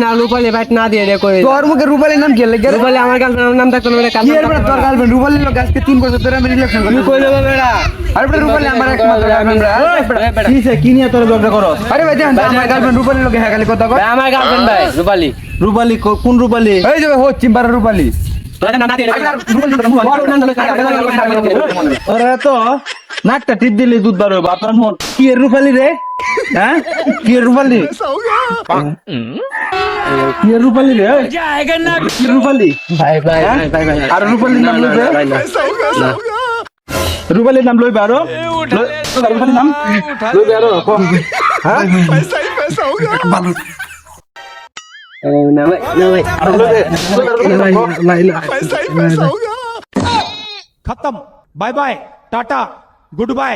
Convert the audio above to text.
না রূপালী বাইট না দিয়ে রে করে তোর মুখে রূপালীর নাম কি লাগে? রূপালী আমার গার্লফ্রেন্ডের নাম থাকতো না কি এর বড় তোর গার্লফ্রেন্ড রূপালীর লোক আজকে 3 বছর ধরে আমি রিলেশন করি। তুই কই দেবো বেড়া আরে বড় রূপালী আমার একমাত্র গার্লফ্রেন্ড। কিসে কি নিয়ে তোর ঝগড়া করস? আরে ভাই দেখেন আমার গার্লফ্রেন্ড রূপালীর লোকে হ্যাঁ খালি কথা কয়। ভাই আমার গার্লফ্রেন্ড ভাই রূপালী রূপালী কোন রূপালী? এই যে হো চিম্বার রূপালী। ওরা তো নাকটা টিপ দিলে দুধ বার হবে। আপনার মন কি এর রূপালী রে? হ্যাঁ কি এর রূপালী? কি এর রূপালী রে? কি রূপালী? ভাই ভাই ভাই ভাই আর রূপালীর নাম লইবে? রূপালীর নাম লইবে আরো? রূপালীর নাম লইবে আরো? কম। হ্যাঁ? না ভাই না ভাই আরো লইবে? खत्म bye bye tata good bye